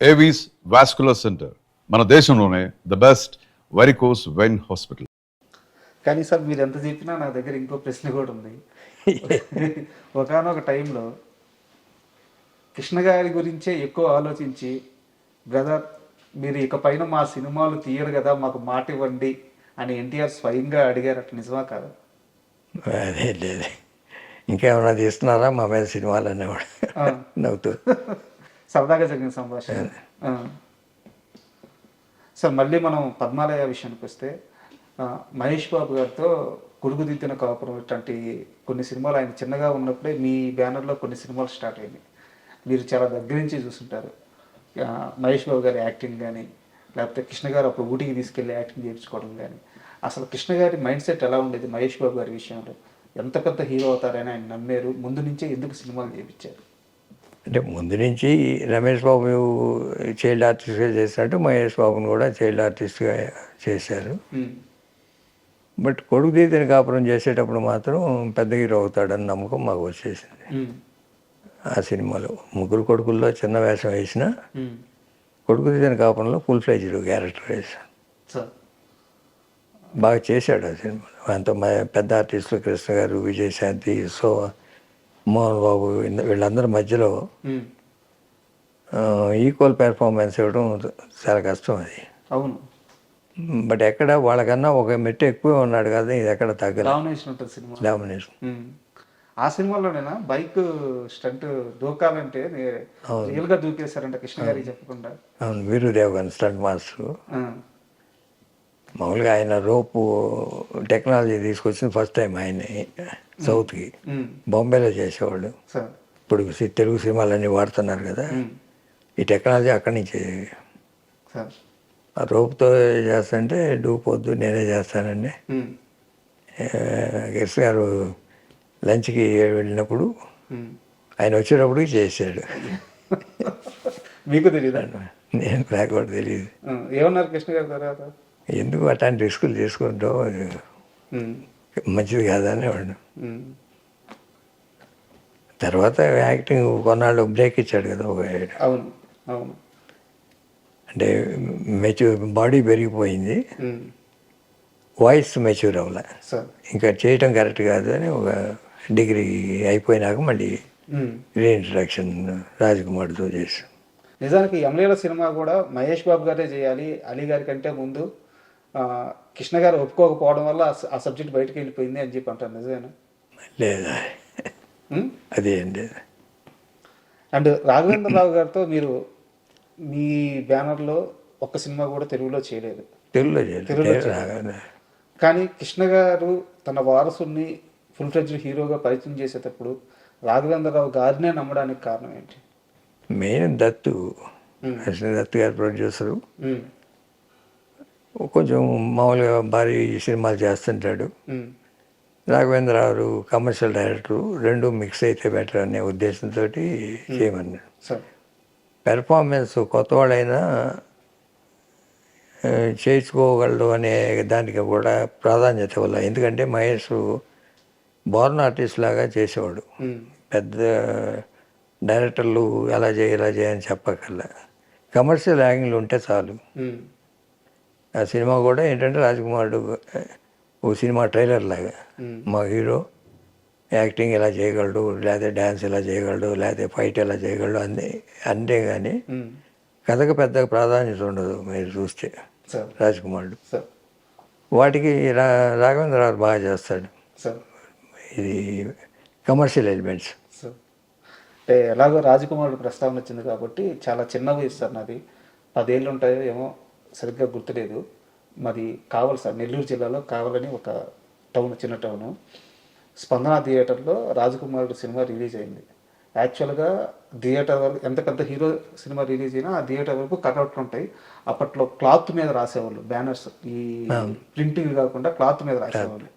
Avis vascular centre మన దేశంలోనే the best varicose vein hospital. కానీ సార్ మీరు ఎంత చెప్పినా నా దగ్గర ఇంకో ప్రశ్న కూడా ఉంది. ఒకానొక టైంలో కృష్ణ గారి గురించే ఎక్కువ ఆలోచించి, బ్రదర్ మీరు ఇక పైన మా సినిమాలు తీయరు కదా, మాకు మాట ఇవ్వండి అని ఎన్టీఆర్ స్వయంగా అడిగారు. అట్లా నిజమా కాదు? అదే లేదు, ఇంకేమన్నా తీస్తున్నారా మా మీద సినిమాలు అనేవాడు నవ్వుతూ. సరదాగా జరిగిన సంభాషణ. సార్ మళ్ళీ మనం పద్మాలయ విషయానికి వస్తే, మహేష్ బాబు గారితో కొడుకుదిద్దిన కాపురం ఇట్లాంటి కొన్ని సినిమాలు ఆయన చిన్నగా ఉన్నప్పుడే మీ బ్యానర్లో కొన్ని సినిమాలు స్టార్ట్ అయ్యాయి. మీరు చాలా దగ్గర నుంచి చూస్తుంటారు మహేష్ బాబు గారి యాక్టింగ్ కానీ, లేకపోతే కృష్ణ గారు అప్పుడు ఊటీకి తీసుకెళ్ళి యాక్టింగ్ చేయించుకోవడం కానీ. అసలు కృష్ణ గారి మైండ్ సెట్ ఎలా ఉండేది మహేష్ బాబు గారి విషయంలో? ఎంత పెద్ద హీరో అవుతారని ఆయన నమ్మారు? ముందు నుంచే ఎందుకు సినిమాలు చేయించారు? అంటే ముందు నుంచి రమేష్ బాబు చైల్డ్ ఆర్టిస్ట్గా చేసినట్టు మహేష్ బాబుని కూడా చైల్డ్ ఆర్టిస్ట్గా చేశారు. బట్ కొడుకు తీతిన కాపురం చేసేటప్పుడు మాత్రం పెద్ద హీరో అవుతాడని నమ్మకం మాకు వచ్చేసింది. ఆ సినిమాలో ముగ్గురు కొడుకుల్లో చిన్న వేషం వేసిన కొడుకు తీతిన కాపురంలో ఫుల్ ఫ్లెజ్డ్ క్యారెక్టర్ వేసాను. బాగా చేశాడు ఆ సినిమాలో. అంత పెద్ద ఆర్టిస్టులు కృష్ణ గారు, విజయశాంతి, మోహన్ బాబు వీళ్ళందరి మధ్యలో ఈక్వల్ పెర్ఫార్మెన్స్ ఇవ్వడం చాలా కష్టం అది. అవును. బట్ ఎక్కడ వాళ్ళకన్నా ఒక మెట్టు ఎక్కువ ఉన్నాడు కదా, ఇది ఎక్కడ తగ్గలేదు. డామినేషన్ ఉంటుంది సినిమా. డామినేషన్. ఆ సినిమాలోనేనా బైక్ స్టంట్ దూకాలంటే రియల్గా దూకేశారంట కృష్ణ గారికి చెప్పకుండా? అవును, వీరుదేవ్ గారు స్టంట్ మాస్టర్. మామూలుగా ఆయన రోపు టెక్నాలజీ తీసుకొచ్చింది ఫస్ట్ టైం ఆయన సౌత్కి. బాంబేలో చేసేవాళ్ళు. ఇప్పుడు తెలుగు సినిమాలన్నీ వాడుతున్నారు కదా, ఈ టెక్నాలజీ అక్కడి నుంచి. ఆ రోపుతో చేస్తుంటే డూపోద్దు నేనే చేస్తానండి. కృష్ణ గారు లంచ్కి వెళ్ళినప్పుడు ఆయన వచ్చేటప్పుడు చేశాడు. మీకు తెలియదు? నేను నాకు కూడా తెలియదు. ఏమన్నారు కృష్ణ గారి తర్వాత? ఎందుకు అట్లాంటి రిస్కులు తీసుకుంటావు, మంచిది కాదని వాడు. తర్వాత యాక్టింగ్ కొన్నాళ్ళు బ్రేక్ ఇచ్చాడు కదా. అవును అవును. అంటే బాడీ పెరిగిపోయింది, వాయిస్ మెచ్యూర్ అవ్వలే, ఇంకా చేయటం కరెక్ట్ కాదు అని ఒక డిగ్రీ అయిపోయినాక మళ్ళీ రీఇంట్రడక్షన్ రాజకుమార్తో చేశాం. నిజానికి యమలీల సినిమా కూడా మహేష్ బాబు గారే చేయాలి, అలీ గారి కంటే ముందు కృష్ణ గారు ఒప్పుకోకపోవడం వల్ల ఆ సబ్జెక్ట్ బయటకు వెళ్ళిపోయింది అని చెప్పి అంటారు. నిజమేనా? లేదా, అదేం లేదు. అండ్ రాఘవేంద్రరావు గారితో మీరు మీ బ్యానర్లో ఒక్క సినిమా కూడా తెలుగులో చేయలేదు. కానీ కృష్ణ గారు తన వారసుని ఫుల్ ఫ్లెడ్జ్డ్ హీరోగా పరిచయం చేసేటప్పుడు రాఘవేంద్రరావు గారినే నమ్మడానికి కారణం ఏంటి? మెయిన్ దత్తు గారు ప్రొడ్యూసరు. కొంచెం మామూలుగా భారీ సినిమాలు చేస్తుంటాడు. రాఘవేంద్రరావు కమర్షియల్ డైరెక్టరు, రెండు మిక్స్ అయితే బెటర్ అనే ఉద్దేశంతో చేయమన్నాడు. పెర్ఫార్మెన్స్ కొత్తవాడైనా చేయించుకోగలడు అనే దానికి కూడా ప్రాధాన్యత ఇవ్వాలి. ఎందుకంటే మహేష్ బోర్న్ ఆర్టిస్ట్ లాగా చేసేవాడు. పెద్ద డైరెక్టర్లు ఎలా చేయని చెప్పకల్లా కమర్షియల్ యాంగిల్ ఉంటే చాలు. ఆ సినిమా కూడా ఏంటంటే రాజకుమారుడు ఓ సినిమా ట్రైలర్ లాగా, మా హీరో యాక్టింగ్ ఎలా చేయగలడు, లేకపోతే డ్యాన్స్ ఎలా చేయగలడు, లేకపోతే ఫైట్ ఎలా చేయగలడు అంతే కానీ కథకు పెద్ద ప్రాధాన్యత ఉండదు. మీరు చూస్తే రాజకుమారుడు వాటికి రాఘవేంద్రరావు బాగా చేస్తాడు. ఇది కమర్షియల్ ఎలిమెంట్స్. అంటే ఎలాగో రాజకుమారుడు ప్రస్తావన వచ్చింది కాబట్టి చాలా చిన్న వయసు సార్, నాది 10 ఏళ్ళు ఉంటాయో ఏమో సరిగ్గా గుర్తులేదు. మరి కావలి సార్, నెల్లూరు జిల్లాలో కావాలని ఒక టౌన్, చిన్న టౌను. స్పందన థియేటర్లో రాజకుమారుడు సినిమా రిలీజ్ అయింది. యాక్చువల్గా థియేటర్ వరకు ఎంత పెద్ద హీరో సినిమా రిలీజ్ అయినా ఆ థియేటర్ వరకు కటౌట్లు ఉంటాయి. అప్పట్లో క్లాత్ మీద రాసేవాళ్ళు బ్యానర్స్, ఈ ప్రింటింగ్ కాకుండా క్లాత్ మీద రాసేవాళ్ళు.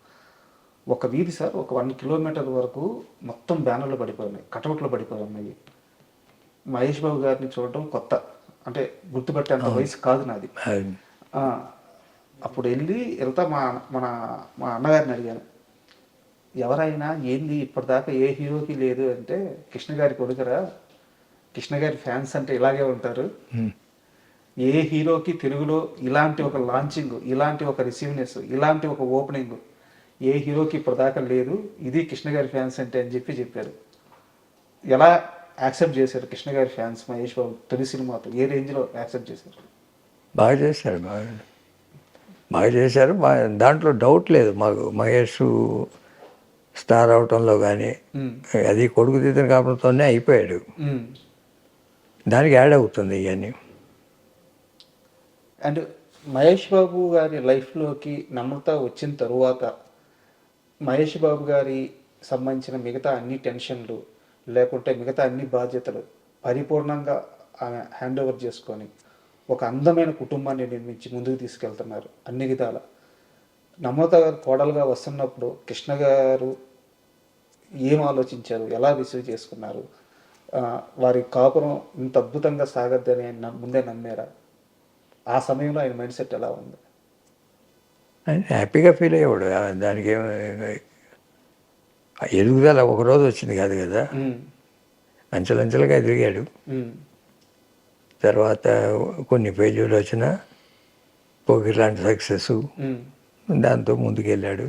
ఒక వీధి సార్, ఒక 1 కిలోమీటర్ వరకు మొత్తం బ్యానర్లు పడిపోయినాయి, కటౌట్లు పడిపోయి ఉన్నాయి. మహేష్ బాబు గారిని చూడటం కొత్త, అంటే గుర్తుపట్టే అంత వయసు కాదు నాది. అప్పుడు వెళ్తా మా అన్నగారిని అడిగాను, ఎవరైనా ఏంది ఇప్పటిదాకా ఏ హీరోకి లేదు అంటే, కృష్ణ గారి కొడుకురా, కృష్ణ గారి ఫ్యాన్స్ అంటే ఇలాగే ఉంటారు. ఏ హీరోకి తెలుగులో ఇలాంటి ఒక లాంచింగ్, ఇలాంటి ఒక రిసీవ్నెస్, ఇలాంటి ఒక ఓపెనింగ్ ఏ హీరోకి ఇప్పటిదాకా లేదు. ఇది కృష్ణ గారి ఫ్యాన్స్ అంటే అని చెప్పారు. ఎలా యాక్సెప్ట్ చేశారు కృష్ణ గారి ఫ్యాన్స్ మహేష్ బాబు తొలి సినిమాతో? ఏ రేంజ్లో యాక్సెప్ట్ చేశారు? బాగా చేశారు, బాగా చేశారు. దాంట్లో డౌట్ లేదు మాకు. మహేష్ స్టార్ అవటంలో కానీ అది కొడుకు తీసిన కాపురంతోనే అయిపోయాడు. దానికి యాడ్ అవుతుంది ఇవన్నీ. అండ్ మహేష్ బాబు గారి లైఫ్లోకి నమ్రత వచ్చిన తరువాత మహేష్ బాబు గారి సంబంధించిన మిగతా అన్ని టెన్షన్లు లేకుంటే మిగతా అన్ని బాధ్యతలు పరిపూర్ణంగా ఆమె హ్యాండ్ ఓవర్ చేసుకొని ఒక అందమైన కుటుంబాన్ని నిర్మించి ముందుకు తీసుకెళ్తున్నారు అన్ని విధాల. నమ్రత గారు కోడలుగా వస్తున్నప్పుడు కృష్ణ గారు ఏం ఆలోచించారు, ఎలా రిసీవ్ చేసుకున్నారు, వారి కాపురం ఇంత అద్భుతంగా సాగద్దని ఆయన ముందే నమ్మారా? ఆ సమయంలో ఆయన మైండ్ సెట్ ఎలా ఉంది? ఆయన హ్యాపీగా ఫీల్ అయ్యేవాడు. దానికి ఎదుగుదల ఒకరోజు వచ్చింది కాదు కదా, అంచెలంచెలుగా ఎదిగాడు. తర్వాత కొన్ని పేజీలు వచ్చిన పోకి లాంటి సక్సెస్, దాంతో ముందుకెళ్ళాడు.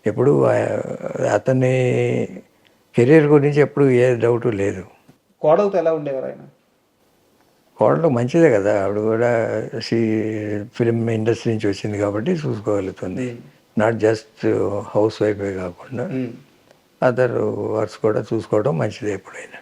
ఎప్పుడు అతని కెరీర్ గురించి ఎప్పుడు ఏ డౌటు లేదు. కోడలతో ఎలా ఉండేవారు ఆయన? కోడలు మంచిదే కదా, ఆవిడ కూడా ఫిలిం ఇండస్ట్రీ నుంచి వచ్చింది కాబట్టి చూసుకోగలుగుతుంది. నాట్ జస్ట్ హౌస్ వైఫే కాకుండా అదర్ వర్క్స్ కూడా చూసుకోవడం మంచిదే ఎప్పుడైనా.